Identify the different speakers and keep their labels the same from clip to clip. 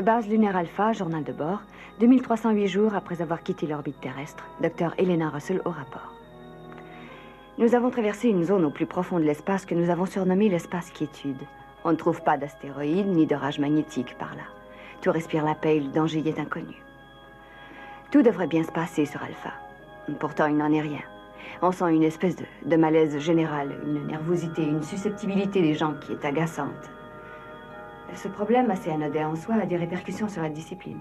Speaker 1: Base lunaire Alpha, journal de bord. 2308 jours après avoir quitté l'orbite terrestre. Dr. Elena Russell au rapport. Nous avons traversé une zone au plus profond de l'espace que nous avons surnommée l'espace quiétude. On ne trouve pas d'astéroïdes ni de rage magnétique par là. Tout respire la paix et le danger y est inconnu. Tout devrait bien se passer sur Alpha. Pourtant, il n'en est rien. On sent une espèce de malaise général, une nervosité, une susceptibilité des gens qui est agaçante. Ce problème, assez anodin en soi, a des répercussions sur la discipline.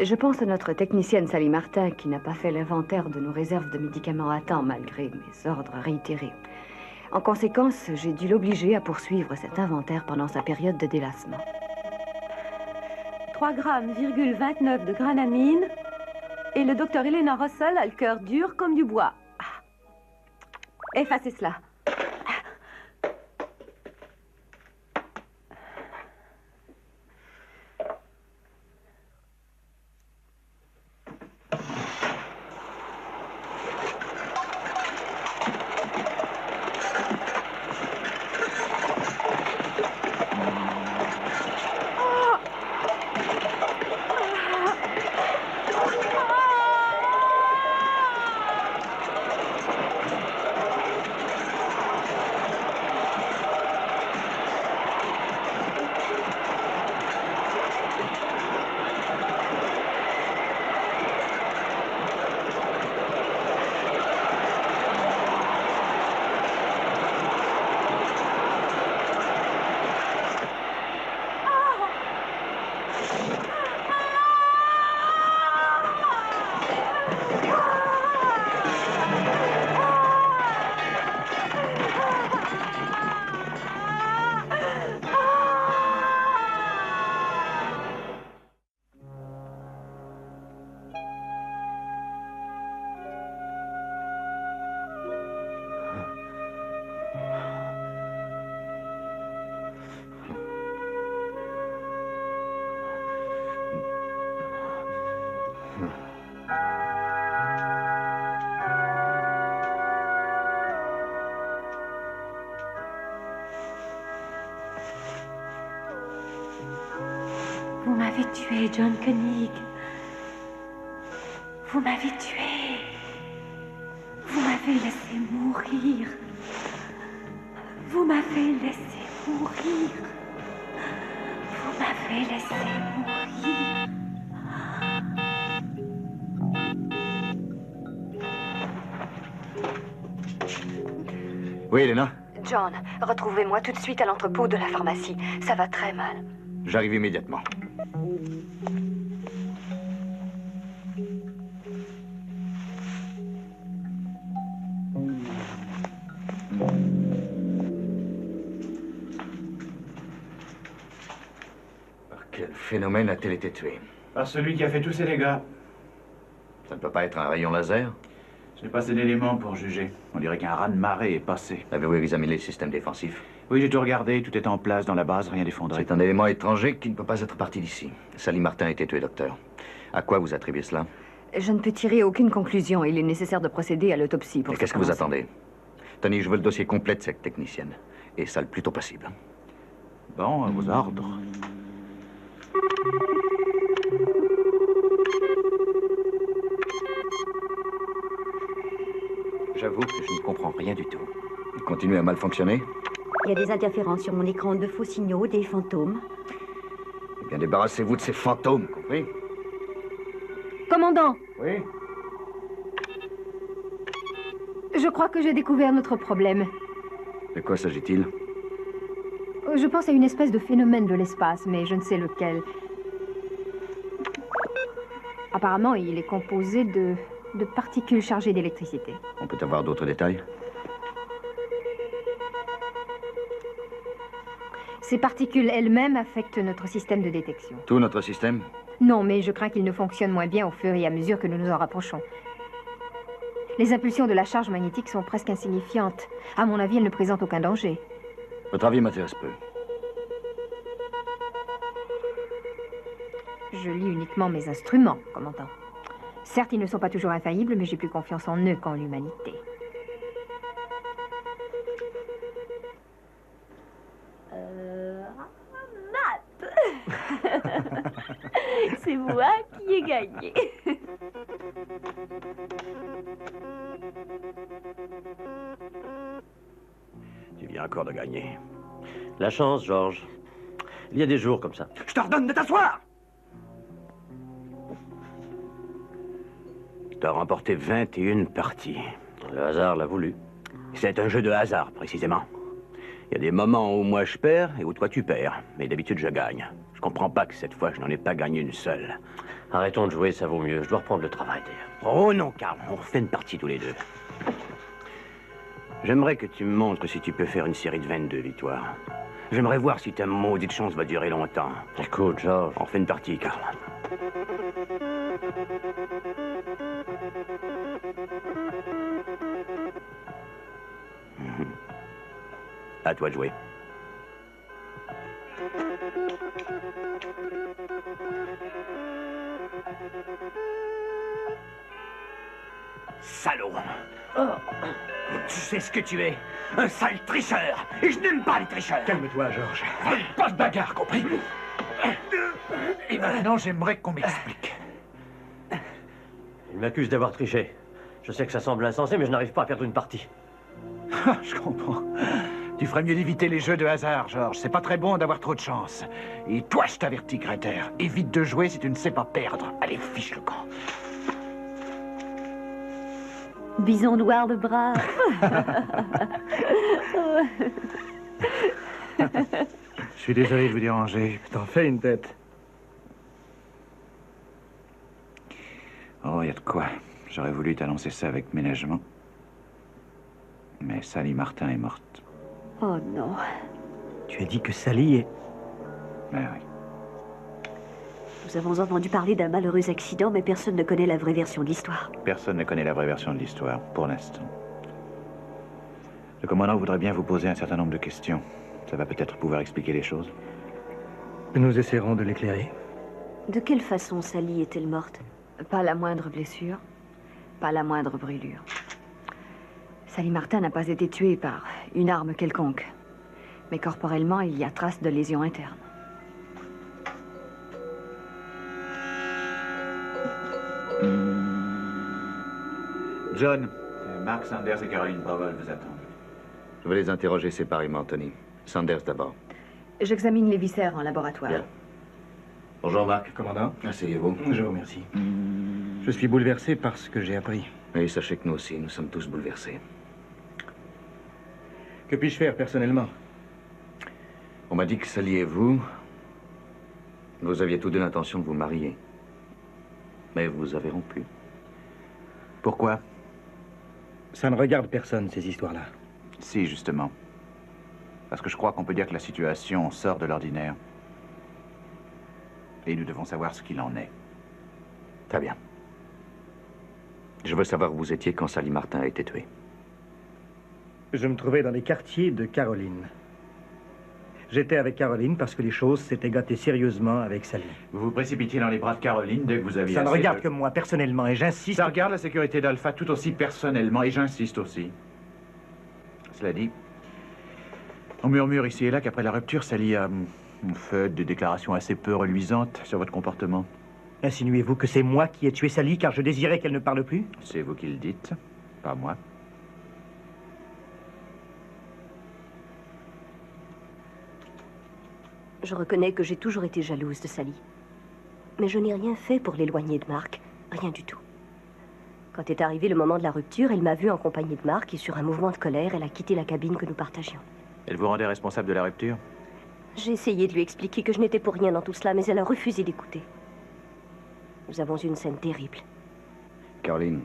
Speaker 1: Je pense à notre technicienne Sally Martin, qui n'a pas fait l'inventaire de nos réserves de médicaments à temps, malgré mes ordres réitérés. En conséquence, j'ai dû l'obliger à poursuivre cet inventaire pendant sa période de délassement.
Speaker 2: 3,29 grammes de granamine. Et le docteur Elena Russell a le cœur dur comme du bois. Effacez cela. Vous m'avez tué, John Koenig. Vous m'avez tué. Vous m'avez laissé mourir. Vous m'avez laissé mourir. Vous m'avez laissé mourir.
Speaker 3: Oui, Elena?
Speaker 1: John, retrouvez-moi tout de suite à l'entrepôt de la pharmacie. Ça va très mal.
Speaker 3: J'arrive immédiatement. Par quel phénomène a-t-elle été tuée?
Speaker 4: Par celui qui a fait tous ces dégâts.
Speaker 3: Ça ne peut pas être un rayon laser?
Speaker 4: Je n'ai pas assez d'éléments pour juger. On dirait qu'un raz-de-marée est passé.
Speaker 3: Avez-vous examiné le système défensif?
Speaker 4: Oui, j'ai tout regardé. Tout est en place dans la base, rien d'effondré.
Speaker 3: C'est un élément étranger qui ne peut pas être parti d'ici. Sally Martin a été tuée, docteur. À quoi vous attribuez cela?
Speaker 1: Je ne peux tirer aucune conclusion. Il est nécessaire de procéder à l'autopsie pour...
Speaker 3: Et qu'est-ce que vous attendez? Tony, je veux le dossier complet de cette technicienne. Et ça le plus tôt possible.
Speaker 4: Bon, à vos ordres.
Speaker 3: J'avoue que je ne comprends rien du tout. Il continue à mal fonctionner?
Speaker 5: Il y a des interférences sur mon écran, de faux signaux, des fantômes.
Speaker 3: Eh bien, débarrassez-vous de ces fantômes, compris?
Speaker 2: Commandant,
Speaker 3: Oui?
Speaker 2: je crois que j'ai découvert notre problème.
Speaker 3: De quoi s'agit-il?
Speaker 2: Je pense à une espèce de phénomène de l'espace, mais je ne sais lequel. Apparemment, il est composé de particules chargées d'électricité.
Speaker 3: On peut avoir d'autres détails?
Speaker 2: Ces particules elles-mêmes affectent notre système de détection.
Speaker 3: Tout notre système?
Speaker 2: Non, mais je crains qu'il ne fonctionne moins bien au fur et à mesure que nous nous en rapprochons. Les impulsions de la charge magnétique sont presque insignifiantes. À mon avis, elles ne présentent aucun danger.
Speaker 3: Votre avis m'intéresse peu.
Speaker 2: Je lis uniquement mes instruments, commandant. Certes, ils ne sont pas toujours infaillibles, mais j'ai plus confiance en eux qu'en l'humanité.
Speaker 5: Matt c'est moi qui ai gagné.
Speaker 6: Tu viens encore de gagner. La chance, Georges. Il y a des jours comme ça.
Speaker 4: Je t'ordonne de t'asseoir!
Speaker 6: Tu as remporté 21 parties. Le hasard l'a voulu. C'est un jeu de hasard, précisément. Il y a des moments où moi je perds et où toi tu perds. Mais d'habitude je gagne. Je comprends pas que cette fois je n'en ai pas gagné une seule. Arrêtons de jouer, ça vaut mieux. Je dois reprendre le travail d'ailleurs. Oh non, Karl, on refait une partie tous les deux. J'aimerais que tu me montres si tu peux faire une série de 22 victoires. J'aimerais voir si ta maudite chance va durer longtemps. Écoute, Georges, on refait une partie, Karl. À toi de jouer. Salaud! Tu sais ce que tu es? Un sale tricheur! Et je n'aime pas les tricheurs!
Speaker 4: Calme-toi, Georges.
Speaker 6: Pas de bagarre, compris?
Speaker 4: Et maintenant, j'aimerais qu'on m'explique.
Speaker 6: Il m'accuse d'avoir triché. Je sais que ça semble insensé, mais je n'arrive pas à perdre une partie.
Speaker 4: Je comprends. Tu ferais mieux d'éviter les jeux de hasard, Georges. C'est pas très bon d'avoir trop de chance. Et toi, je t'avertis, Greter. Évite de jouer si tu ne sais pas perdre. Allez, fiche le camp.
Speaker 5: Bison noir le brave.
Speaker 4: Je suis désolé de vous déranger.
Speaker 7: T'en fais une tête.
Speaker 4: Oh, il y a de quoi. J'aurais voulu t'annoncer ça avec ménagement. Mais Sally Martin est morte.
Speaker 5: Oh non.
Speaker 7: Tu as dit que Sally est...
Speaker 4: Ben oui.
Speaker 5: Nous avons entendu parler d'un malheureux accident, mais personne ne connaît la vraie version de l'histoire.
Speaker 4: Personne ne connaît la vraie version de l'histoire, pour l'instant. Le commandant voudrait bien vous poser un certain nombre de questions. Ça va peut-être pouvoir expliquer les choses.
Speaker 7: Nous essaierons de l'éclairer.
Speaker 5: De quelle façon Sally est-elle morte?
Speaker 1: Pas la moindre blessure, pas la moindre brûlure. Sally Martin n'a pas été tuée par une arme quelconque. Mais corporellement, il y a trace de lésions internes.
Speaker 4: John, Mark Sanders et Caroline Powell vous attendent.
Speaker 3: Je vais les interroger séparément, Tony. Sanders d'abord.
Speaker 1: J'examine les viscères en laboratoire.
Speaker 3: Bien.
Speaker 6: Bonjour, Marc.
Speaker 7: Commandant,
Speaker 3: Asseyez-vous.
Speaker 7: je vous remercie. Je suis bouleversé par ce que j'ai appris.
Speaker 3: Et sachez que nous aussi, nous sommes tous bouleversés.
Speaker 7: Que puis-je faire personnellement?
Speaker 3: On m'a dit que Sally et vous aviez tous deux l'intention de vous marier. Mais vous avez rompu.
Speaker 4: Pourquoi?
Speaker 7: Ça ne regarde personne, ces histoires-là.
Speaker 4: Si, justement. Parce que je crois qu'on peut dire que la situation sort de l'ordinaire. Et nous devons savoir ce qu'il en est.
Speaker 3: Très bien. Je veux savoir où vous étiez quand Sally Martin a été tuée.
Speaker 7: Je me trouvais dans les quartiers de Caroline. J'étais avec Caroline parce que les choses s'étaient gâtées sérieusement avec Sally.
Speaker 4: Vous vous précipitiez dans les bras de Caroline dès que vous aviez
Speaker 7: Ça ne
Speaker 4: assez
Speaker 7: regarde
Speaker 4: de-
Speaker 7: que moi, personnellement, et j'insiste...
Speaker 4: Ça regarde la sécurité d'Alpha tout aussi personnellement, et j'insiste aussi. Cela dit, on murmure ici et là qu'après la rupture, Sally a fait des déclarations assez peu reluisantes sur votre comportement.
Speaker 7: Insinuez-vous que c'est moi qui ai tué Sally car je désirais qu'elle ne parle plus?
Speaker 4: C'est vous qui le dites, pas moi.
Speaker 5: Je reconnais que j'ai toujours été jalouse de Sally. Mais je n'ai rien fait pour l'éloigner de Mark. Rien du tout. Quand est arrivé le moment de la rupture, elle m'a vue en compagnie de Mark et sur un mouvement de colère, elle a quitté la cabine que nous partagions.
Speaker 4: Elle vous rendait responsable de la rupture?
Speaker 5: J'ai essayé de lui expliquer que je n'étais pour rien dans tout cela, mais elle a refusé d'écouter. Nous avons eu une scène terrible.
Speaker 3: Caroline,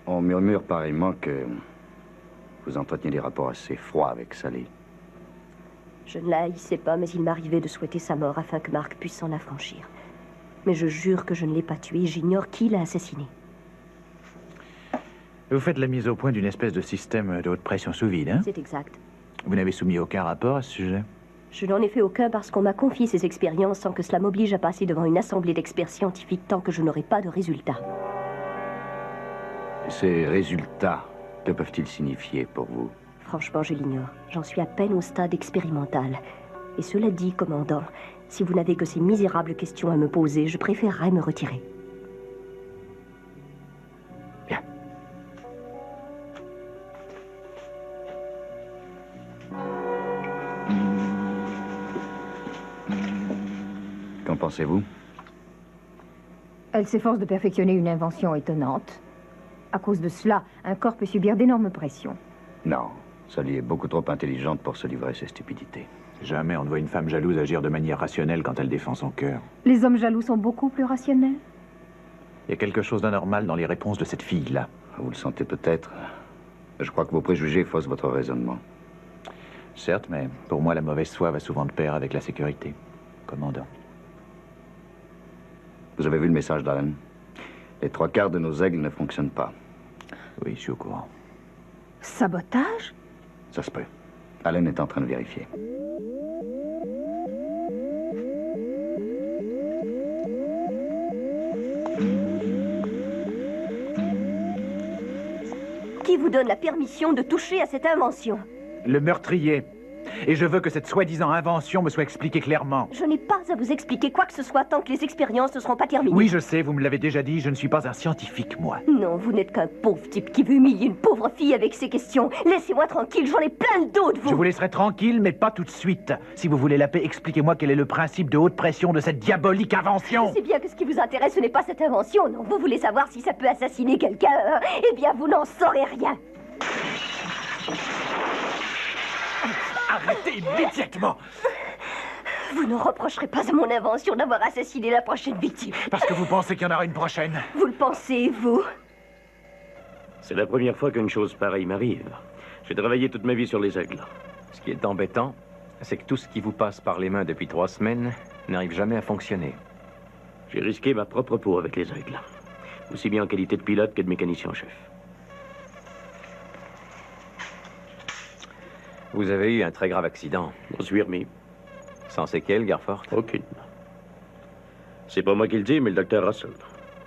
Speaker 3: on murmure pareillement que vous entreteniez des rapports assez froids avec Sally.
Speaker 5: Je ne la haïssais pas, mais il m'arrivait de souhaiter sa mort afin que Mark puisse s'en affranchir. Mais je jure que je ne l'ai pas tué, j'ignore qui l'a assassiné.
Speaker 4: Vous faites la mise au point d'une espèce de système de haute pression sous vide, hein?
Speaker 5: C'est exact.
Speaker 4: Vous n'avez soumis aucun rapport à ce sujet?
Speaker 5: Je n'en ai fait aucun parce qu'on m'a confié ces expériences sans que cela m'oblige à passer devant une assemblée d'experts scientifiques tant que je n'aurai pas de résultats.
Speaker 3: Ces résultats, que peuvent-ils signifier pour vous?
Speaker 5: Franchement, je l'ignore. J'en suis à peine au stade expérimental. Et cela dit, commandant, si vous n'avez que ces misérables questions à me poser, je préférerais me retirer.
Speaker 6: Bien.
Speaker 3: Qu'en pensez-vous?
Speaker 2: Elle s'efforce de perfectionner une invention étonnante. À cause de cela, un corps peut subir d'énormes pressions.
Speaker 3: Non, Sally est beaucoup trop intelligente pour se livrer à ces stupidités.
Speaker 4: Jamais on ne voit une femme jalouse agir de manière rationnelle quand elle défend son cœur.
Speaker 2: Les hommes jaloux sont beaucoup plus rationnels.
Speaker 4: Il y a quelque chose d'anormal dans les réponses de cette fille-là.
Speaker 3: Vous le sentez peut-être. Je crois que vos préjugés faussent votre raisonnement.
Speaker 4: Certes, mais pour moi, la mauvaise foi va souvent de pair avec la sécurité. Commandant.
Speaker 3: Vous avez vu le message d'Allen? Les 3/4 de nos aigles ne fonctionnent pas.
Speaker 4: Oui, je suis au courant.
Speaker 2: Sabotage?
Speaker 3: Ça se peut. Allen est en train de vérifier.
Speaker 5: Qui vous donne la permission de toucher à cette invention?
Speaker 4: Le meurtrier. Et je veux que cette soi-disant invention me soit expliquée clairement.
Speaker 5: Je n'ai pas à vous expliquer quoi que ce soit tant que les expériences ne seront pas terminées.
Speaker 4: Oui, je sais, vous me l'avez déjà dit, je ne suis pas un scientifique, moi.
Speaker 5: Non, vous n'êtes qu'un pauvre type qui veut humilier une pauvre fille avec ses questions. Laissez-moi tranquille, j'en ai plein le dos de vous.
Speaker 4: Je vous laisserai tranquille, mais pas tout de suite. Si vous voulez la paix, expliquez-moi quel est le principe de haute pression de cette diabolique invention.
Speaker 5: Je sais bien que ce qui vous intéresse, ce n'est pas cette invention, non. Vous voulez savoir si ça peut assassiner quelqu'un. Eh bien, vous n'en saurez rien.
Speaker 4: Arrêtez immédiatement!
Speaker 5: Vous ne reprocherez pas à mon invention d'avoir assassiné la prochaine victime.
Speaker 4: Parce que vous pensez qu'il y en aura une prochaine.
Speaker 5: Vous le pensez, vous?
Speaker 6: C'est la première fois qu'une chose pareille m'arrive. J'ai travaillé toute ma vie sur les aigles.
Speaker 8: Ce qui est embêtant, c'est que tout ce qui vous passe par les mains depuis 3 semaines n'arrive jamais à fonctionner.
Speaker 6: J'ai risqué ma propre peau avec les aigles. Aussi bien en qualité de pilote que de mécanicien en chef.
Speaker 8: Vous avez eu un très grave accident.
Speaker 6: On suis remis.
Speaker 8: Sans séquelles, Garfort?
Speaker 6: Aucune. C'est pas moi qui le dis, mais le docteur Russell.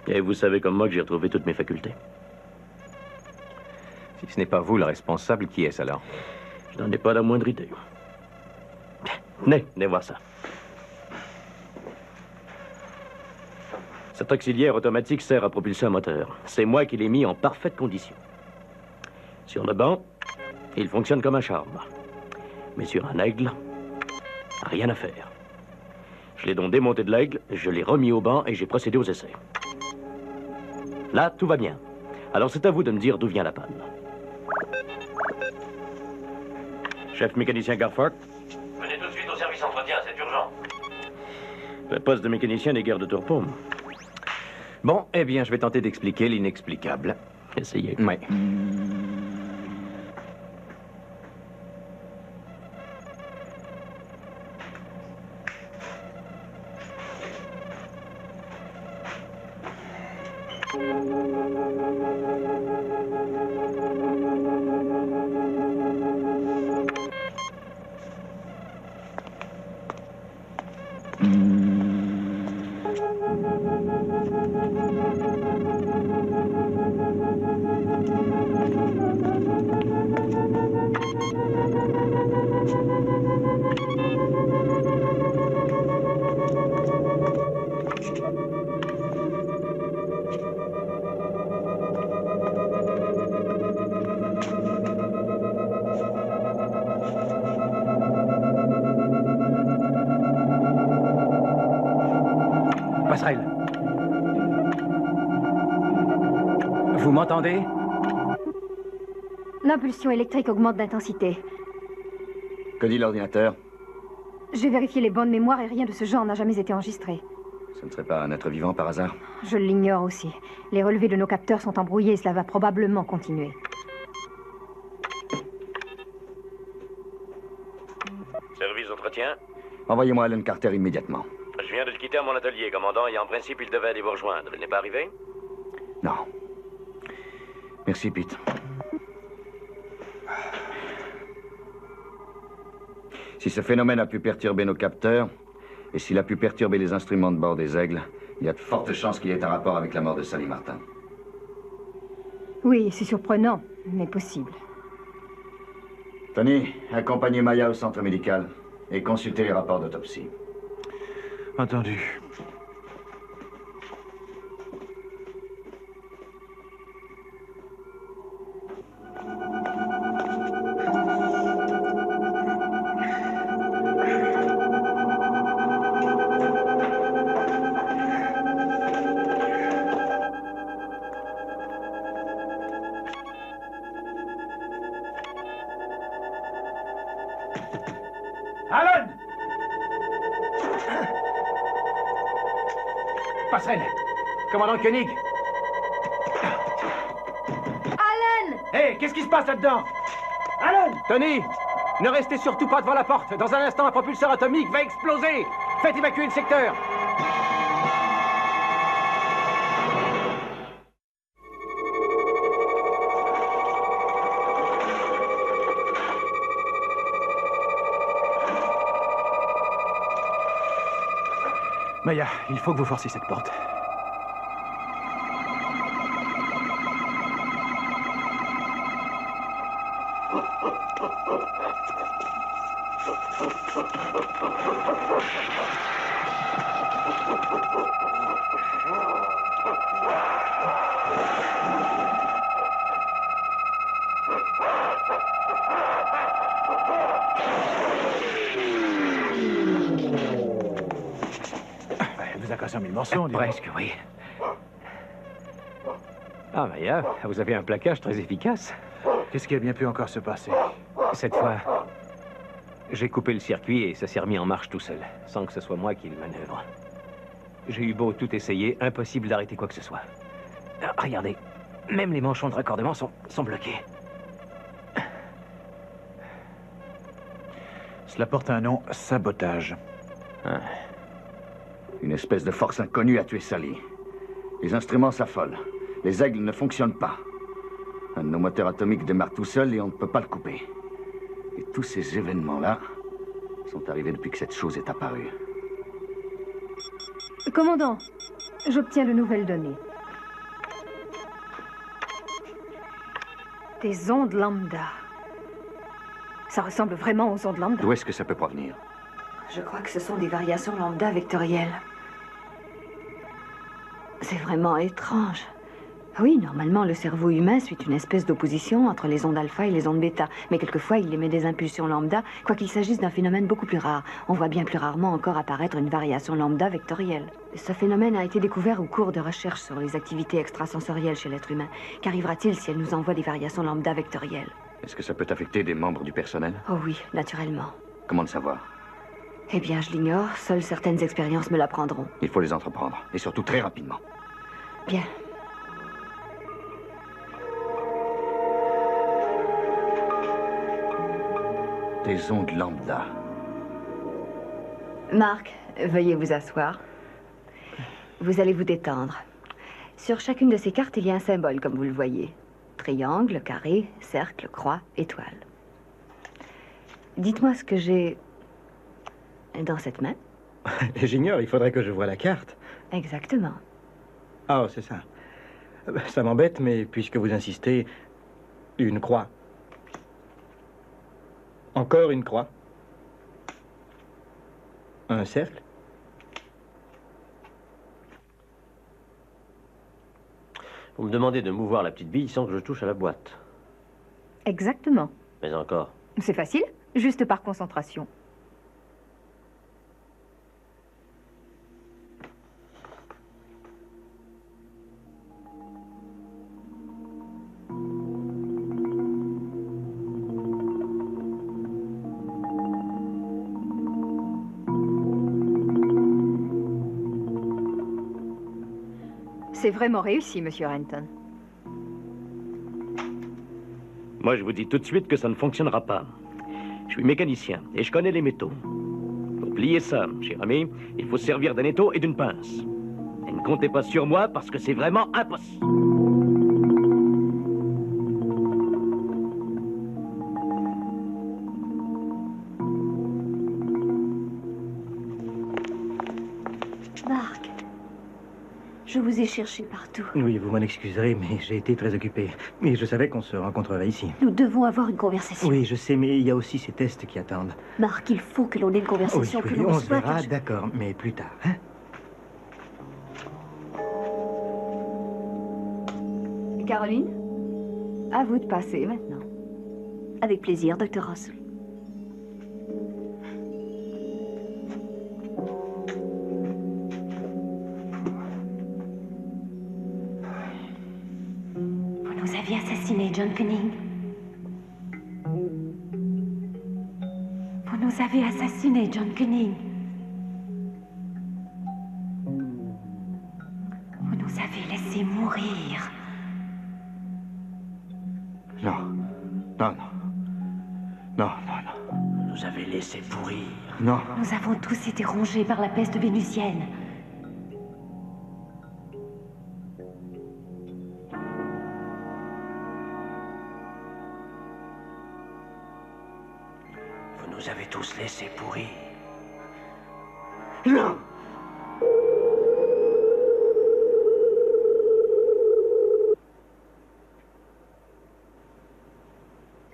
Speaker 6: Et vous savez comme moi que j'ai retrouvé toutes mes facultés.
Speaker 8: Si ce n'est pas vous le responsable, qui est-ce alors?
Speaker 6: Je n'en ai pas la moindre idée. Venez voir ça. Cet auxiliaire automatique sert à propulser un moteur. C'est moi qui l'ai mis en parfaite condition. Sur le banc, il fonctionne comme un charme. Mais sur un aigle, rien à faire. Je l'ai donc démonté de l'aigle, je l'ai remis au banc et j'ai procédé aux essais. Là, tout va bien. Alors c'est à vous de me dire d'où vient la panne. Chef mécanicien Garfort. Venez tout de suite au service entretien, c'est urgent. Le poste de mécanicien n'est guère de tourpaume.
Speaker 8: Bon, eh bien, je vais tenter d'expliquer l'inexplicable.
Speaker 6: Essayez.
Speaker 8: Oui.
Speaker 4: Passerelle.
Speaker 8: Vous m'entendez?
Speaker 2: L'impulsion électrique augmente d'intensité.
Speaker 3: Que dit l'ordinateur?
Speaker 2: J'ai vérifié les bandes mémoire et rien de ce genre n'a jamais été enregistré.
Speaker 3: Ce ne serait pas un être vivant par hasard?
Speaker 2: Je l'ignore aussi. Les relevés de nos capteurs sont embrouillés et cela va probablement continuer.
Speaker 6: Service d'entretien.
Speaker 3: Envoyez-moi Alan Carter immédiatement.
Speaker 6: Je viens de le quitter à mon atelier, commandant, et en principe, il devait aller vous rejoindre. Il n'est pas arrivé?
Speaker 3: Non. Merci, Pete. Si ce phénomène a pu perturber nos capteurs, et s'il a pu perturber les instruments de bord des aigles, il y a de fortes chances qu'il y ait un rapport avec la mort de Sally Martin.
Speaker 2: Oui, c'est surprenant, mais possible.
Speaker 3: Tony, accompagnez Maya au centre médical. Et consultez les rapports d'autopsie.
Speaker 4: Entendu. Alan! Passerelle!
Speaker 8: Commandant Koenig!
Speaker 2: Alan!
Speaker 4: Hé, qu'est-ce qui se passe là-dedans? Alan!
Speaker 8: Tony! Ne restez surtout pas devant la porte. Dans un instant, un propulseur atomique va exploser. Faites évacuer le secteur.
Speaker 4: Maya, il faut que vous forciez cette porte. Elle vous a cassé en 1000 morceaux, on dirait.
Speaker 8: Presque, oui. Ah, Maya, vous avez un plaquage très efficace.
Speaker 4: Qu'est-ce qui a bien pu encore se passer?
Speaker 8: Cette fois, j'ai coupé le circuit et ça s'est remis en marche tout seul, sans que ce soit moi qui le manœuvre. J'ai eu beau tout essayer, impossible d'arrêter quoi que ce soit. Ah, regardez, même les manchons de raccordement sont bloqués.
Speaker 4: Cela porte un nom, sabotage.
Speaker 3: Ah. Une espèce de force inconnue a tué Sally. Les instruments s'affolent. Les aigles ne fonctionnent pas. Un de nos moteurs atomiques démarre tout seul et on ne peut pas le couper. Et tous ces événements-là sont arrivés depuis que cette chose est apparue.
Speaker 2: Commandant, j'obtiens de nouvelles données. Des ondes lambda. Ça ressemble vraiment aux ondes lambda.
Speaker 3: D'où est-ce que ça peut provenir?
Speaker 1: Je crois que ce sont des variations lambda vectorielles. C'est vraiment étrange. Oui, normalement, le cerveau humain suit une espèce d'opposition entre les ondes alpha et les ondes bêta. Mais quelquefois, il émet des impulsions lambda, quoiqu'il s'agisse d'un phénomène beaucoup plus rare. On voit bien plus rarement encore apparaître une variation lambda vectorielle. Ce phénomène a été découvert au cours de recherches sur les activités extrasensorielles chez l'être humain. Qu'arrivera-t-il si elle nous envoie des variations lambda vectorielles?
Speaker 3: Est-ce que ça peut affecter des membres du personnel?
Speaker 1: Oh oui, naturellement.
Speaker 3: Comment le savoir?
Speaker 1: Eh bien, je l'ignore. Seules certaines expériences me l'apprendront.
Speaker 3: Il faut les entreprendre, et surtout très rapidement.
Speaker 1: Bien.
Speaker 3: Des ondes lambda.
Speaker 1: Marc, veuillez vous asseoir. Vous allez vous détendre. Sur chacune de ces cartes, il y a un symbole, comme vous le voyez. Triangle, carré, cercle, croix, étoile. Dites-moi ce que j'ai dans cette main.
Speaker 7: J'ignore, il faudrait que je voie la carte.
Speaker 1: Exactement.
Speaker 7: Ah, c'est ça. Ça m'embête, mais puisque vous insistez, une croix. Encore une croix. Un cercle.
Speaker 9: Vous me demandez de mouvoir la petite bille sans que je touche à la boîte.
Speaker 2: Exactement.
Speaker 9: Mais encore.
Speaker 2: C'est facile, juste par concentration. C'est vraiment réussi, monsieur Renton.
Speaker 9: Moi, je vous dis tout de suite que ça ne fonctionnera pas. Je suis mécanicien et je connais les métaux. Pour plier ça, cher ami, il faut servir d'un étau et d'une pince. Et ne comptez pas sur moi parce que c'est vraiment impossible.
Speaker 5: Marc, Je vous ai cherché partout.
Speaker 7: Oui, vous m'en excuserez, mais j'ai été très occupé. Mais je savais qu'on se rencontrerait ici.
Speaker 5: Nous devons avoir une conversation.
Speaker 7: Oui, je sais, mais il y a aussi ces tests qui attendent.
Speaker 5: Marc, il faut que l'on ait une conversation,
Speaker 7: Oui,
Speaker 5: que l'on
Speaker 7: on se
Speaker 5: soit...
Speaker 7: verra, d'accord, mais plus tard, hein?
Speaker 1: Caroline, à vous de passer maintenant.
Speaker 5: Avec plaisir, Dr. Russell. Vous nous aviez assassiné, John Cunning. Vous nous avez assassiné, John Cunning. Vous nous avez laissé mourir.
Speaker 3: Non. Non, non. Non, non, non.
Speaker 9: Nous avez laissé pourrir.
Speaker 3: Non.
Speaker 5: Nous avons tous été rongés par la peste vénusienne.
Speaker 9: Vous nous avez tous laissé pourrir.
Speaker 3: Non.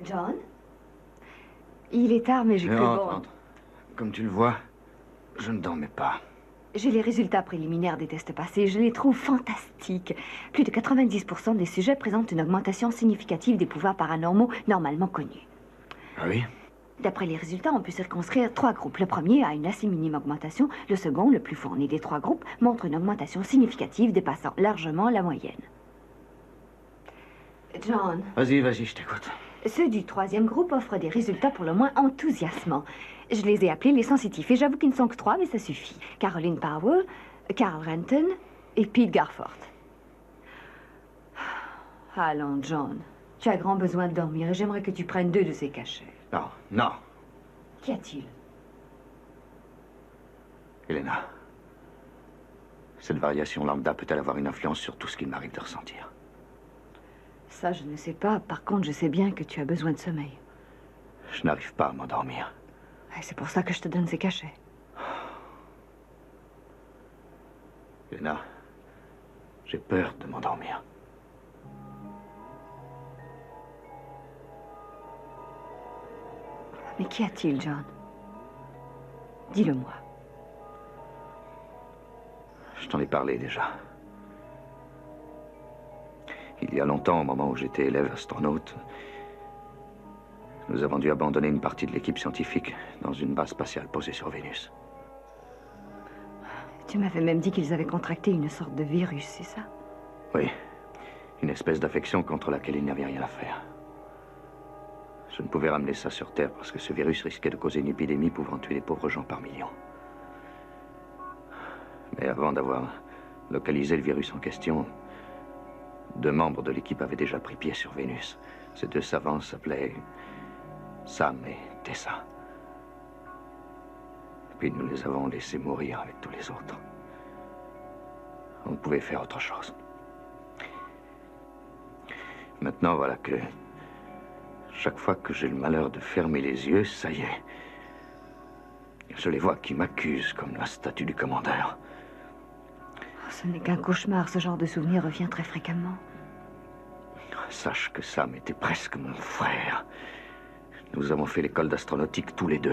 Speaker 1: John? Il est tard, mais j'ai cru bon.
Speaker 3: Entre. Comme tu le vois, je ne dormais pas.
Speaker 1: J'ai les résultats préliminaires des tests passés. Je les trouve fantastiques. Plus de 90% des sujets présentent une augmentation significative des pouvoirs paranormaux normalement connus.
Speaker 3: Ah oui?
Speaker 1: D'après les résultats, on peut circonscrire 3 groupes. Le premier a une assez minime augmentation. Le second, le plus fourni des 3 groupes, montre une augmentation significative dépassant largement la moyenne. John,
Speaker 3: Vas-y, vas-y, je t'écoute.
Speaker 1: ceux du 3e groupe offrent des résultats pour le moins enthousiasmants. Je les ai appelés les sensitifs, et j'avoue qu'ils ne sont que 3, mais ça suffit. Caroline Powell, Carl Renton et Pete Garforth. Allons, John. Tu as grand besoin de dormir, et j'aimerais que tu prennes 2 de ces cachets.
Speaker 3: Non, non.
Speaker 1: Qu'y a-t-il?
Speaker 3: Elena, cette variation lambda peut-elle avoir une influence sur tout ce qu'il m'arrive de ressentir?
Speaker 1: Ça, je ne sais pas. Par contre, je sais bien que tu as besoin de sommeil.
Speaker 3: Je n'arrive pas à m'endormir.
Speaker 1: Et c'est pour ça que je te donne ces cachets.
Speaker 3: Elena, j'ai peur de m'endormir.
Speaker 1: Mais qu'y a-t-il, John? Dis-le-moi.
Speaker 3: Je t'en ai parlé déjà. Il y a longtemps, au moment où j'étais élève astronaute, nous avons dû abandonner une partie de l'équipe scientifique dans une base spatiale posée sur Vénus.
Speaker 1: Tu m'avais même dit qu'ils avaient contracté une sorte de virus, c'est ça?
Speaker 3: Oui, une espèce d'affection contre laquelle il n'y avait rien à faire. Je ne pouvais ramener ça sur Terre parce que ce virus risquait de causer une épidémie pouvant tuer les pauvres gens par millions. Mais avant d'avoir localisé le virus en question, 2 membres de l'équipe avaient déjà pris pied sur Vénus. Ces 2 savants s'appelaient Sam et Tessa. Puis nous les avons laissés mourir avec tous les autres. On ne pouvait faire autre chose. Maintenant, voilà que chaque fois que j'ai le malheur de fermer les yeux, ça y est. Je les vois qui m'accusent comme la statue du commandeur.
Speaker 1: Ce n'est qu'un cauchemar. Ce genre de souvenir revient très fréquemment.
Speaker 3: Sache que Sam était presque mon frère. Nous avons fait l'école d'astronautique tous les 2.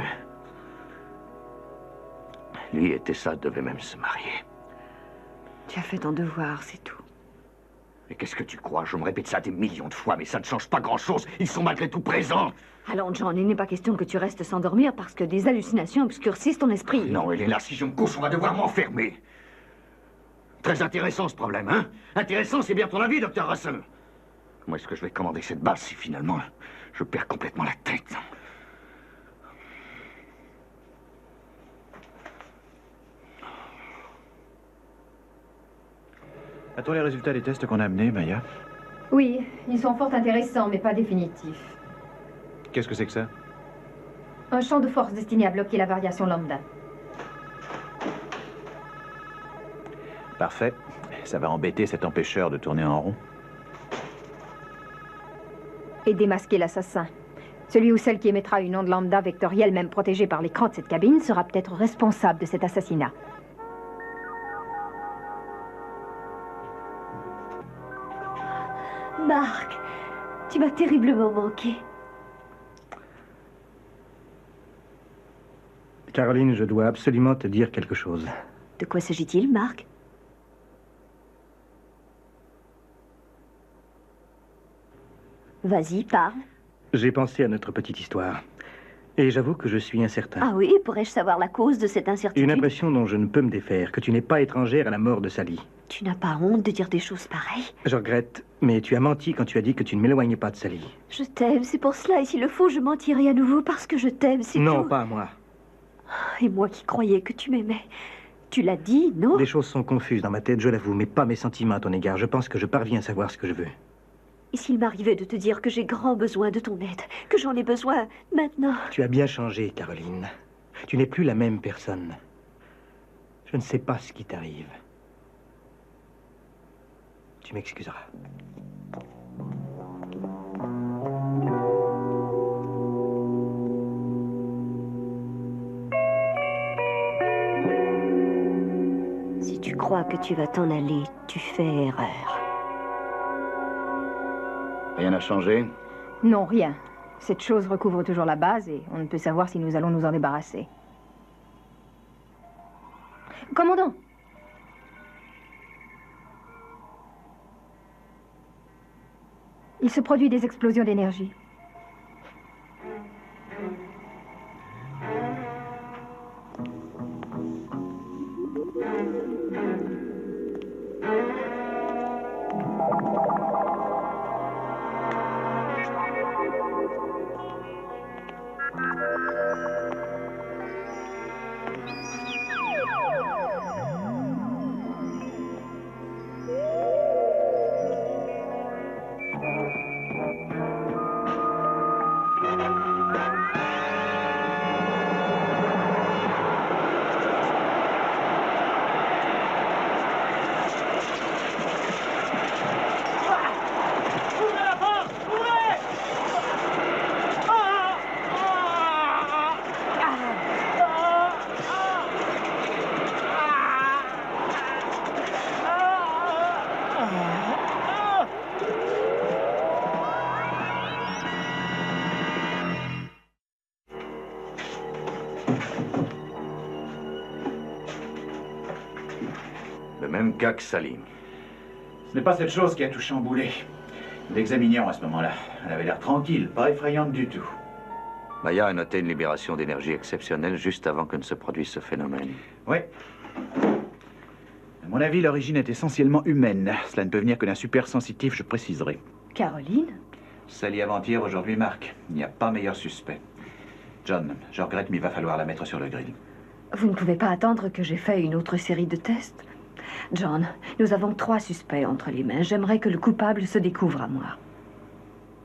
Speaker 3: Lui et Tessa devaient même se marier.
Speaker 1: Tu as fait ton devoir, c'est tout.
Speaker 3: Mais qu'est-ce que tu crois? Je me répète ça des millions de fois, mais ça ne change pas grand-chose. Ils sont malgré tout présents.
Speaker 1: Allons, John, il n'est pas question que tu restes sans dormir parce que des hallucinations obscurcissent ton esprit.
Speaker 3: Non, Elena, si je me couche, on va devoir m'enfermer. Très intéressant, ce problème, hein? Intéressant, c'est bien ton avis, Dr. Russell. Comment est-ce que je vais commander cette base si finalement je perds complètement la tête?
Speaker 4: A-t-on les résultats des tests qu'on a amenés, Maya?
Speaker 2: Oui, ils sont fort intéressants, mais pas définitifs.
Speaker 4: Qu'est-ce que c'est que ça?
Speaker 2: Un champ de force destiné à bloquer la variation lambda.
Speaker 4: Parfait. Ça va embêter cet empêcheur de tourner en rond.
Speaker 2: Et démasquer l'assassin. Celui ou celle qui émettra une onde lambda vectorielle, même protégée par l'écran de cette cabine, sera peut-être responsable de cet assassinat.
Speaker 5: Marc, tu m'as terriblement manqué.
Speaker 7: Caroline, je dois absolument te dire quelque chose.
Speaker 5: De quoi s'agit-il, Marc? Vas-y, parle.
Speaker 7: J'ai pensé à notre petite histoire. Et j'avoue que je suis incertain.
Speaker 5: Ah oui, pourrais-je savoir la cause de cette incertitude?
Speaker 7: Une impression dont je ne peux me défaire, que tu n'es pas étrangère à la mort de Sally.
Speaker 5: Tu n'as pas honte de dire des choses pareilles?
Speaker 7: Je regrette, mais tu as menti quand tu as dit que tu ne m'éloignais pas de Sally.
Speaker 5: Je t'aime, c'est pour cela, et s'il le faut, je mentirai à nouveau parce que je t'aime, c'est tout.
Speaker 7: Non, pas à moi.
Speaker 5: Et moi qui croyais que tu m'aimais. Tu l'as dit, non?
Speaker 7: Les choses sont confuses dans ma tête, je l'avoue, mais pas mes sentiments à ton égard. Je pense que je parviens à savoir ce que je veux.
Speaker 5: Et s'il m'arrivait de te dire que j'ai grand besoin de ton aide, que j'en ai besoin maintenant?
Speaker 7: Tu as bien changé, Caroline. Tu n'es plus la même personne. Je ne sais pas ce qui t'arrive. Tu m'excuseras.
Speaker 5: Si tu crois que tu vas t'en aller, tu fais erreur.
Speaker 3: Rien n'a changé?
Speaker 2: Non, rien. Cette chose recouvre toujours la base et on ne peut savoir si nous allons nous en débarrasser. Commandant! Il se produit des explosions d'énergie.
Speaker 3: Le même cas que Sally.
Speaker 4: Ce n'est pas cette chose qui a tout chamboulé. Nous l'examinions à ce moment-là. Elle avait l'air tranquille, pas effrayante du tout.
Speaker 3: Maya a noté une libération d'énergie exceptionnelle juste avant que ne se produise ce phénomène.
Speaker 4: Oui. À mon avis, l'origine est essentiellement humaine. Cela ne peut venir que d'un super sensitif, je préciserai.
Speaker 1: Caroline?
Speaker 4: Sally avant-hier, aujourd'hui Marc. Il n'y a pas meilleur suspect. John, je regrette, mais il va falloir la mettre sur le grill.
Speaker 1: Vous ne pouvez pas attendre que j'ai fait une autre série de tests. John, nous avons 3 suspects entre les mains. J'aimerais que le coupable se découvre à moi.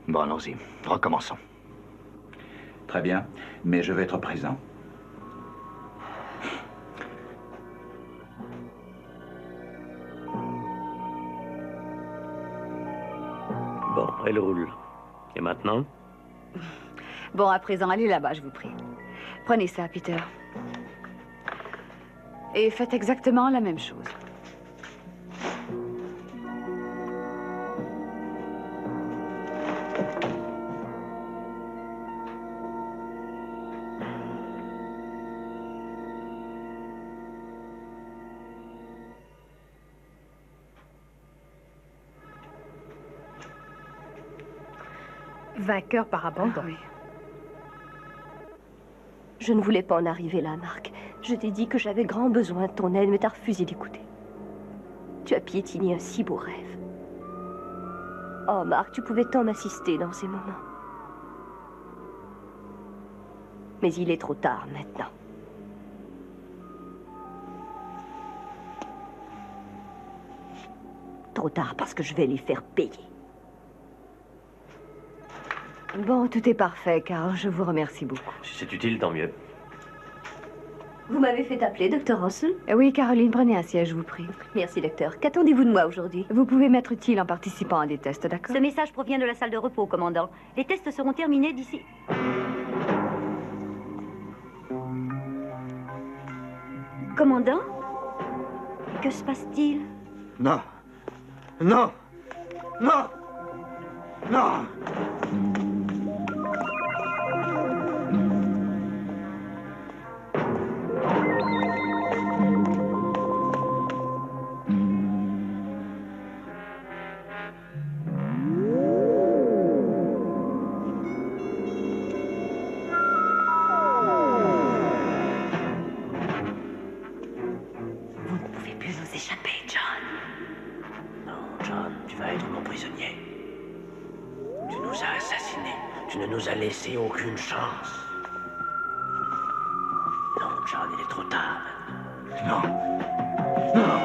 Speaker 3: Bon, allons-y. Recommençons.
Speaker 4: Très bien, mais je vais être présent.
Speaker 9: Bon, elle roule. Et maintenant?
Speaker 1: Bon, à présent, allez là-bas, je vous prie. Prenez ça, Peter. Et faites exactement la même chose.
Speaker 2: Vainqueur par abandon.
Speaker 1: Oui.
Speaker 5: Je ne voulais pas en arriver là, Marc. Je t'ai dit que j'avais grand besoin de ton aide, mais t'as refusé d'écouter. Tu as piétiné un si beau rêve. Oh, Marc, tu pouvais tant m'assister dans ces moments. Mais il est trop tard maintenant. Trop tard parce que je vais les faire payer.
Speaker 1: Bon, tout est parfait, Carl. Je vous remercie beaucoup.
Speaker 8: Si c'est utile, tant mieux.
Speaker 5: Vous m'avez fait appeler, Dr. Russell?
Speaker 1: Oui, Caroline, prenez un siège, je vous prie.
Speaker 5: Merci, docteur. Qu'attendez-vous de moi aujourd'hui?
Speaker 1: Vous pouvez m'être utile en participant à des tests, d'accord?
Speaker 10: Ce message provient de la salle de repos, commandant. Les tests seront terminés d'ici... Commandant? Que se passe-t-il?
Speaker 3: Non. Non. Non. Non!
Speaker 6: Laissé aucune chance. Non, John, il est trop tard.
Speaker 3: Non. Non.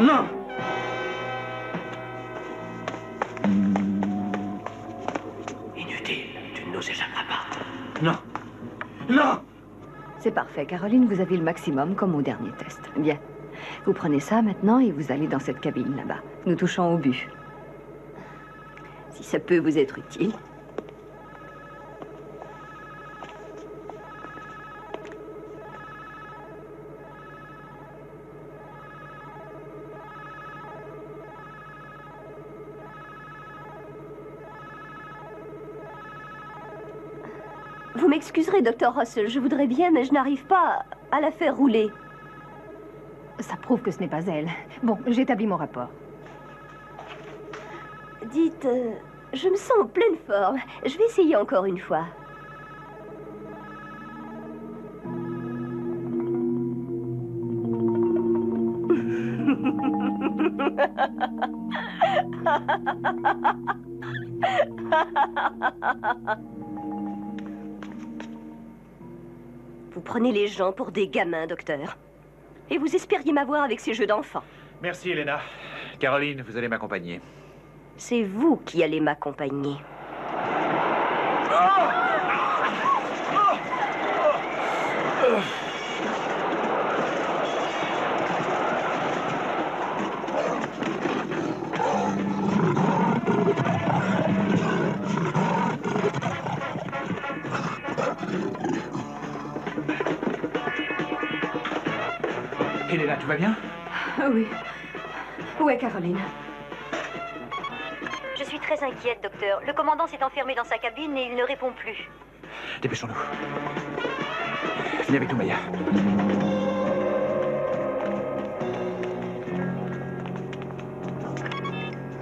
Speaker 3: Non.
Speaker 6: Inutile, tu ne nous échapperas pas.
Speaker 3: Non. Non.
Speaker 1: C'est parfait, Caroline, vous avez le maximum comme au dernier test. Bien. Vous prenez ça maintenant et vous allez dans cette cabine là-bas. Nous touchons au but.
Speaker 5: Si ça peut vous être utile. Vous m'excuserez, Dr. Russell, je voudrais bien, mais je n'arrive pas à la faire rouler.
Speaker 2: Ça prouve que ce n'est pas elle. Bon, j'établis mon rapport.
Speaker 5: Dites, je me sens en pleine forme. Je vais essayer encore une fois. Vous prenez les gens pour des gamins, docteur. Et vous espériez m'avoir avec ces jeux d'enfants.
Speaker 4: Merci, Elena. Caroline, vous allez m'accompagner.
Speaker 5: C'est vous qui allez m'accompagner.
Speaker 4: Elena, tu vas bien?
Speaker 1: Oui. Où est Caroline?
Speaker 10: Je suis très inquiète, docteur. Le commandant s'est enfermé dans sa cabine et il ne répond plus.
Speaker 4: Dépêchons-nous. Viens avec nous, Maya.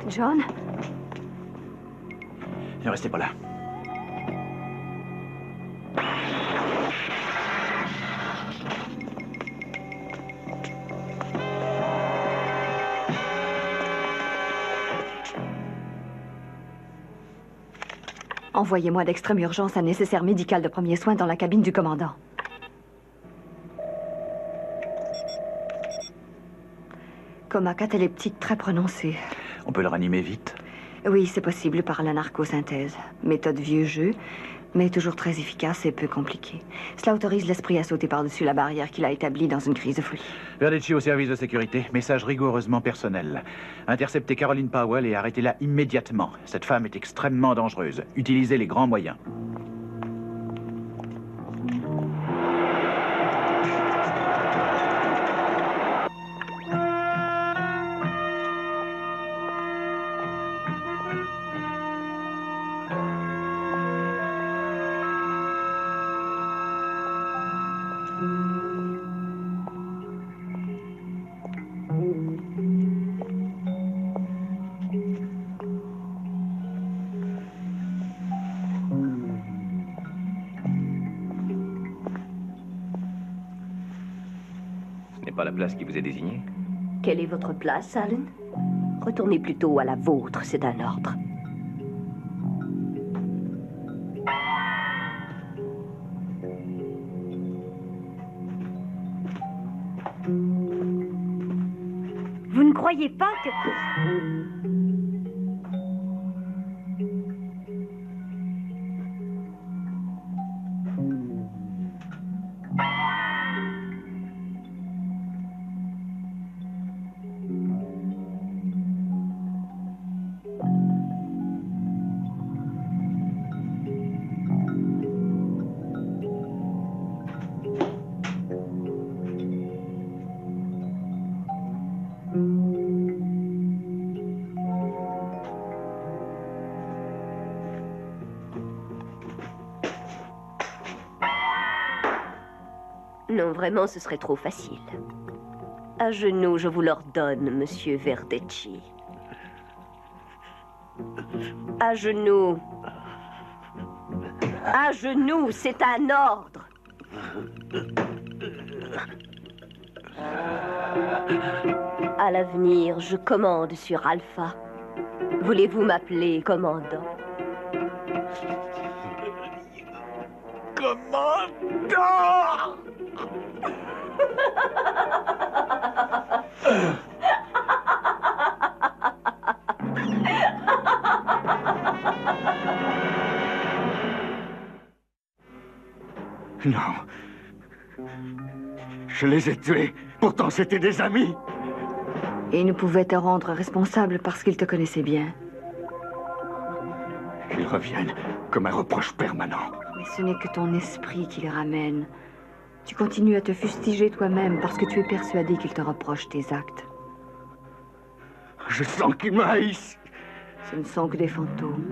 Speaker 1: John?
Speaker 4: Ne restez pas là.
Speaker 1: Envoyez-moi d'extrême urgence un nécessaire médical de premier soin dans la cabine du commandant. Coma cataleptique très prononcé.
Speaker 4: On peut le ranimer vite?
Speaker 1: Oui, c'est possible par la narcosynthèse. Méthode vieux jeu, mais toujours très efficace et peu compliquée. Cela autorise l'esprit à sauter par-dessus la barrière qu'il a établie dans une crise de folie.
Speaker 4: Verdici au service de sécurité. Message rigoureusement personnel. Interceptez Caroline Powell et arrêtez-la immédiatement. Cette femme est extrêmement dangereuse. Utilisez les grands moyens.
Speaker 8: Pas la place qui vous est désignée?
Speaker 5: Quelle est votre place, Alan? Retournez plutôt à la vôtre, c'est un ordre.
Speaker 10: Vous ne croyez pas que...
Speaker 5: non, vraiment, ce serait trop facile. À genoux, je vous l'ordonne, monsieur Verdecci. À genoux. À genoux, c'est un ordre. À l'avenir, je commande sur Alpha. Voulez-vous m'appeler commandant?
Speaker 3: Commandant! Non. Je les ai tués. Pourtant, c'était des amis.
Speaker 1: Et ils ne pouvaient te rendre responsable parce qu'ils te connaissaient bien.
Speaker 3: Ils reviennent comme un reproche permanent.
Speaker 1: Mais ce n'est que ton esprit qui les ramène. Tu continues à te fustiger toi-même parce que tu es persuadé qu'ils te reprochent tes actes.
Speaker 3: Je sens qu'ils me haïssent.
Speaker 1: Ce ne sont que des fantômes.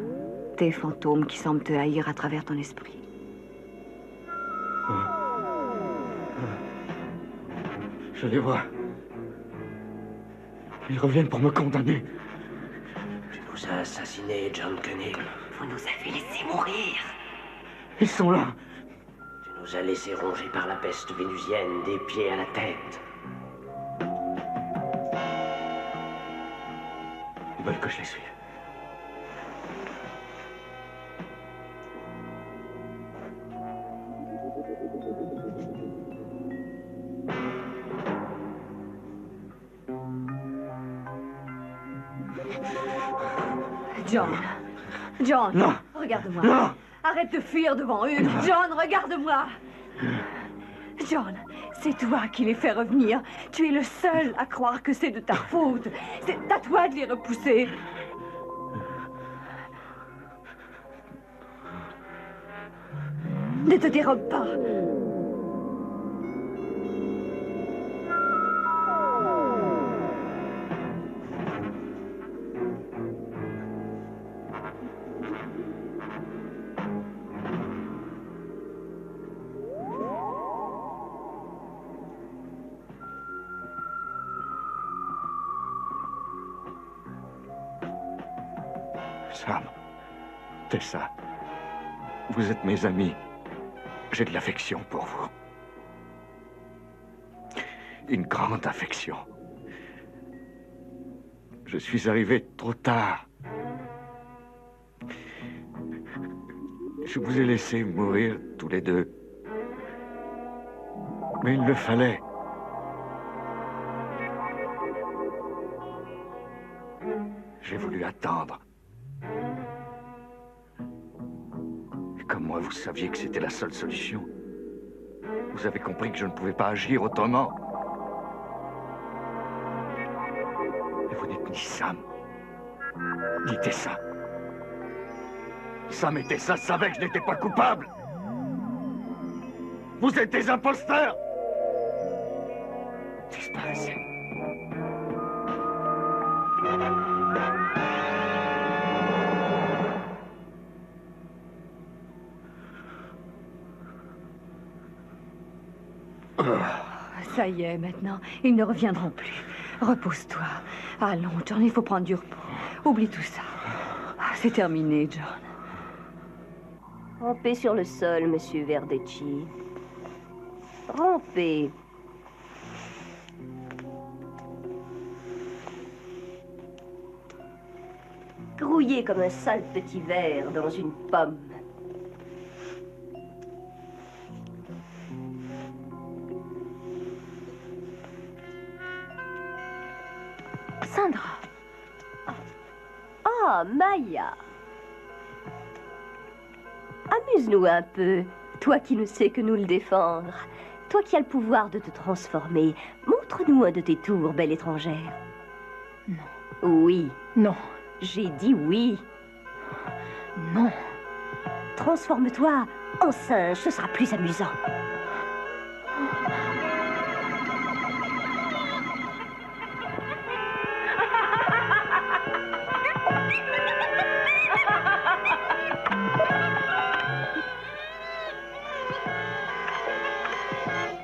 Speaker 1: Tes fantômes qui semblent te haïr à travers ton esprit.
Speaker 3: Je les vois. Ils reviennent pour me condamner.
Speaker 11: Tu nous as assassinés, John Cunningham.
Speaker 1: Vous nous avez laissés mourir.
Speaker 3: Ils sont là.
Speaker 11: Tu nous as laissés ronger par la peste vénusienne des pieds à la tête.
Speaker 3: Ils veulent que je les suive.
Speaker 12: John. John.
Speaker 3: Non.
Speaker 12: Regarde-moi.
Speaker 3: Non.
Speaker 12: Arrête de fuir devant eux. John, regarde-moi. John, c'est toi qui les fais revenir. Tu es le seul à croire que c'est de ta faute. C'est à toi de les repousser. Ne te dérobe pas.
Speaker 3: Sam, Tessa, vous êtes mes amis. J'ai de l'affection pour vous. Une grande affection. Je suis arrivé trop tard. Je vous ai laissé mourir tous les deux. Mais il le fallait. J'ai voulu attendre. Et comme moi, vous saviez que c'était la seule solution. Vous avez compris que je ne pouvais pas agir autrement. Et vous n'êtes ni Sam, ni Tessa. Sam et Tessa savaient que je n'étais pas coupable. Vous êtes des imposteurs. Disparaissez.
Speaker 12: Ça y est, maintenant. Ils ne reviendront plus. Repose-toi. Allons, John, il faut prendre du repos. Oublie tout ça. C'est terminé, John.
Speaker 5: Rampez sur le sol, monsieur Verdecci. Rampez. Grouillez comme un sale petit ver dans une pomme.
Speaker 12: Sandra.
Speaker 5: Ah, Maya. Amuse-nous un peu. Toi qui ne sais que nous le défendre. Toi qui as le pouvoir de te transformer. Montre-nous un de tes tours, belle étrangère.
Speaker 2: Non.
Speaker 5: Oui.
Speaker 2: Non.
Speaker 5: J'ai dit oui.
Speaker 2: Non.
Speaker 5: Transforme-toi en singe, ce sera plus amusant.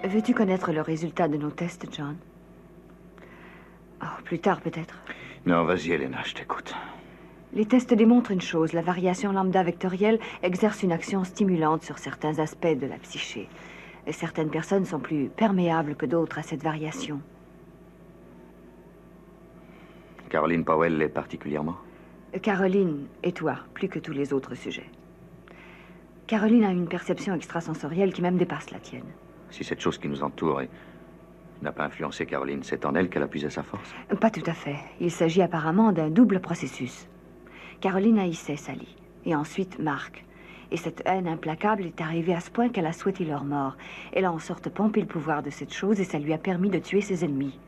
Speaker 1: Veux-tu connaître le résultat de nos tests, John? Oh, plus tard, peut-être.
Speaker 3: Non, vas-y, Elena, je t'écoute.
Speaker 1: Les tests démontrent une chose. La variation lambda vectorielle exerce une action stimulante sur certains aspects de la psyché. Et certaines personnes sont plus perméables que d'autres à cette variation.
Speaker 3: Caroline Powell l'est particulièrement?
Speaker 1: Caroline et toi, plus que tous les autres sujets. Caroline a une perception extrasensorielle qui même dépasse la tienne.
Speaker 3: Si cette chose qui nous entoure n'a pas influencé Caroline, c'est en elle qu'elle a puisé sa force?
Speaker 1: Pas tout à fait. Il s'agit apparemment d'un double processus. Caroline haïssait Sally, et ensuite Mark. Et cette haine implacable est arrivée à ce point qu'elle a souhaité leur mort. Elle a en sorte pompé le pouvoir de cette chose et ça lui a permis de tuer ses ennemis.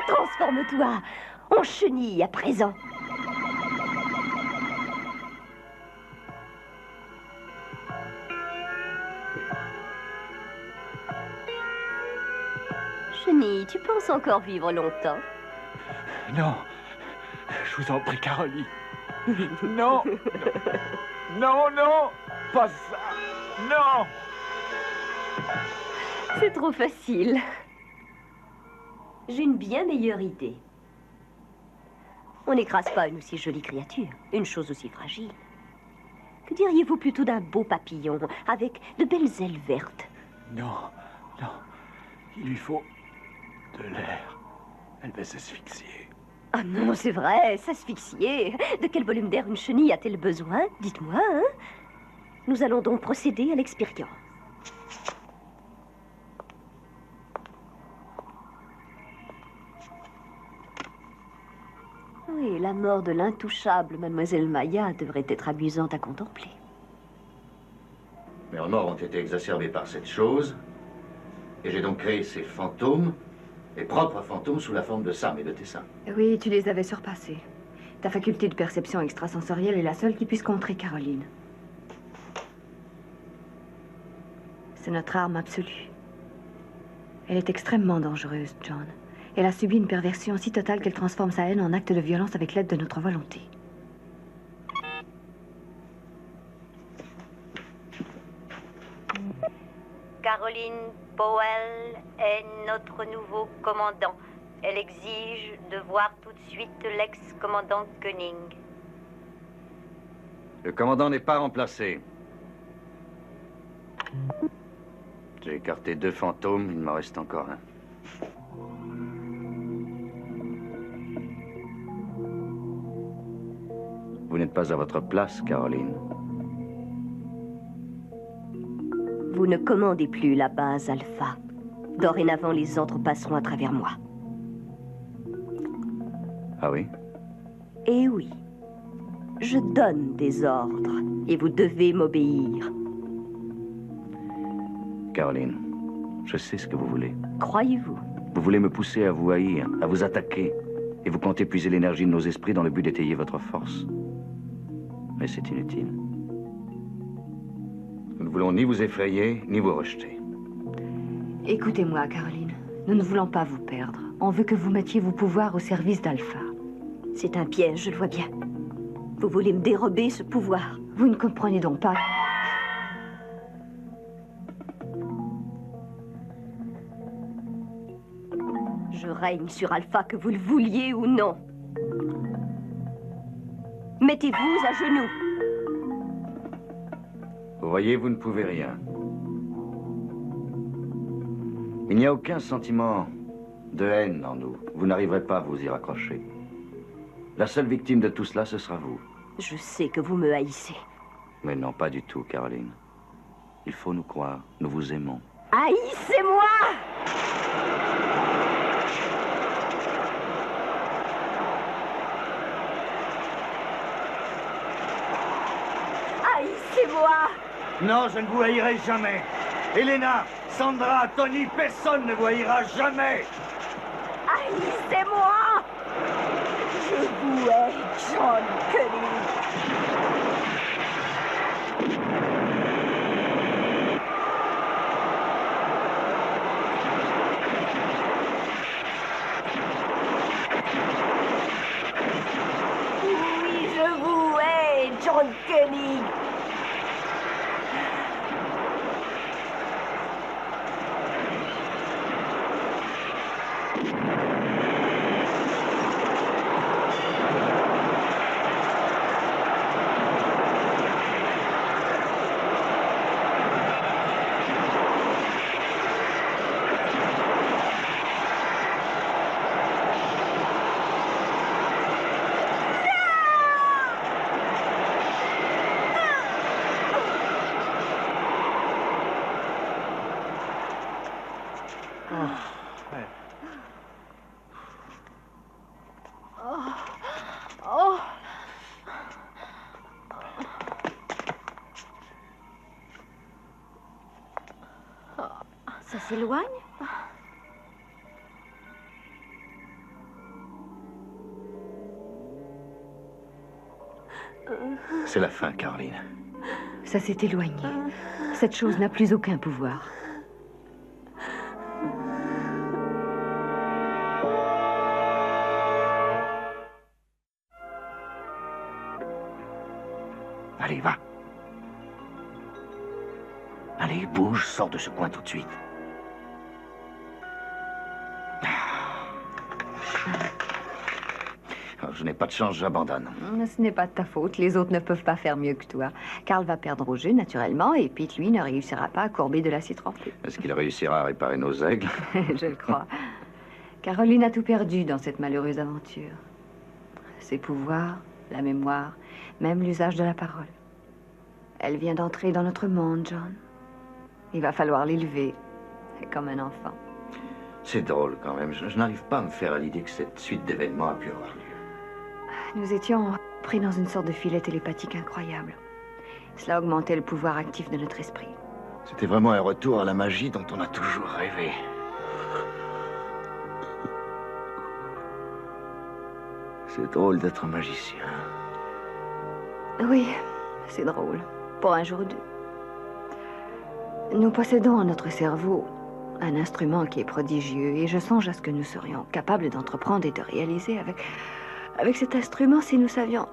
Speaker 5: Transforme-toi en chenille à présent. Chenille, tu penses encore vivre longtemps?
Speaker 4: Non. Je vous en prie, Caroline. Non. Non, non. Pas ça. Non.
Speaker 5: C'est trop facile. J'ai une bien meilleure idée. On n'écrase pas une aussi jolie créature, une chose aussi fragile. Que diriez-vous plutôt d'un beau papillon avec de belles ailes vertes?
Speaker 4: Non, non. Il lui faut de l'air. Elle va s'asphyxier.
Speaker 5: Ah non, c'est vrai, s'asphyxier. De quel volume d'air une chenille a-t-elle besoin? Dites-moi, hein? Nous allons donc procéder à l'expérience. Oui, la mort de l'intouchable Mademoiselle Maya devrait être amusante à contempler.
Speaker 3: Mes remords ont été exacerbés par cette chose, et j'ai donc créé ces fantômes, mes propres fantômes sous la forme de Sam et de Tessa.
Speaker 1: Oui, tu les avais surpassés. Ta faculté de perception extrasensorielle est la seule qui puisse contrer Caroline. C'est notre arme absolue. Elle est extrêmement dangereuse, John. Elle a subi une perversion si totale qu'elle transforme sa haine en acte de violence avec l'aide de notre volonté.
Speaker 10: Caroline Powell est notre nouveau commandant. Elle exige de voir tout de suite l'ex-commandant Koenig.
Speaker 3: Le commandant n'est pas remplacé. J'ai écarté 2 fantômes, il m'en reste encore un. Vous n'êtes pas à votre place, Caroline.
Speaker 5: Vous ne commandez plus la base Alpha. Dorénavant, les autres passeront à travers moi.
Speaker 3: Ah oui?
Speaker 5: Eh oui. Je donne des ordres et vous devez m'obéir.
Speaker 3: Caroline, je sais ce que vous voulez.
Speaker 5: Croyez-vous?
Speaker 3: Vous voulez me pousser à vous haïr, à vous attaquer, et vous comptez puiser l'énergie de nos esprits dans le but d'étayer votre force. Mais c'est inutile. Nous ne voulons ni vous effrayer, ni vous rejeter.
Speaker 1: Écoutez-moi, Caroline. Nous ne voulons pas vous perdre. On veut que vous mettiez vos pouvoirs au service d'Alpha.
Speaker 5: C'est un piège, je le vois bien. Vous voulez me dérober ce pouvoir.
Speaker 1: Vous ne comprenez donc pas.
Speaker 5: Je règne sur Alpha, que vous le vouliez ou non. Mettez-vous à genoux.
Speaker 3: Vous voyez, vous ne pouvez rien. Il n'y a aucun sentiment de haine en nous. Vous n'arriverez pas à vous y raccrocher. La seule victime de tout cela, ce sera vous.
Speaker 5: Je sais que vous me haïssez.
Speaker 3: Mais non, pas du tout, Caroline. Il faut nous croire. Nous vous aimons.
Speaker 5: Haïssez-moi! Haïssez-moi!
Speaker 3: Non, je ne vous haïrai jamais. Elena, Sandra, Tony, personne ne vous haïra jamais.
Speaker 5: Haïssez-moi! Je vous hais, John Koenig. Oui, je
Speaker 11: John Koenig.
Speaker 12: Ça s'éloigne?
Speaker 3: C'est la fin, Caroline.
Speaker 1: Ça s'est éloigné. Cette chose n'a plus aucun pouvoir.
Speaker 3: Allez, va. Allez, bouge, sors de ce coin tout de suite. Oh, je n'ai pas de chance, j'abandonne.
Speaker 1: Ce n'est pas de ta faute. Les autres ne peuvent pas faire mieux que toi. Karl va perdre au jeu, naturellement, et Pete, lui, ne réussira pas à courber de l'acier trempé.
Speaker 3: Est-ce qu'il réussira à réparer nos aigles?
Speaker 1: Je le crois. Caroline a tout perdu dans cette malheureuse aventure. Ses pouvoirs, la mémoire, même l'usage de la parole. Elle vient d'entrer dans notre monde, John. Il va falloir l'élever, comme un enfant.
Speaker 3: C'est drôle, quand même. Je n'arrive pas à me faire à l'idée que cette suite d'événements a pu avoir lieu.
Speaker 1: Nous étions pris dans une sorte de filet télépathique incroyable. Cela augmentait le pouvoir actif de notre esprit.
Speaker 3: C'était vraiment un retour à la magie dont on a toujours rêvé. C'est drôle d'être un magicien.
Speaker 1: Oui, c'est drôle. Pour un jour ou deux. Nous possédons en notre cerveau un instrument qui est prodigieux et je songe à ce que nous serions capables d'entreprendre et de réaliser avec cet instrument si nous savions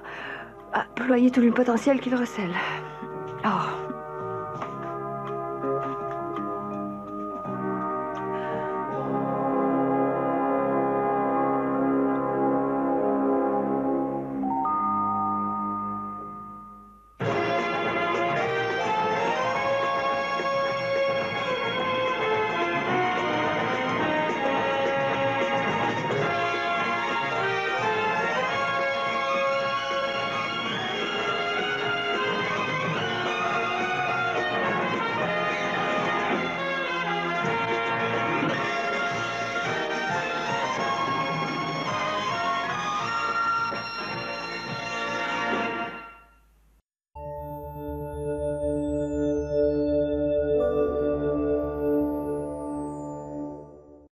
Speaker 1: employer tout le potentiel qu'il recèle. Oh,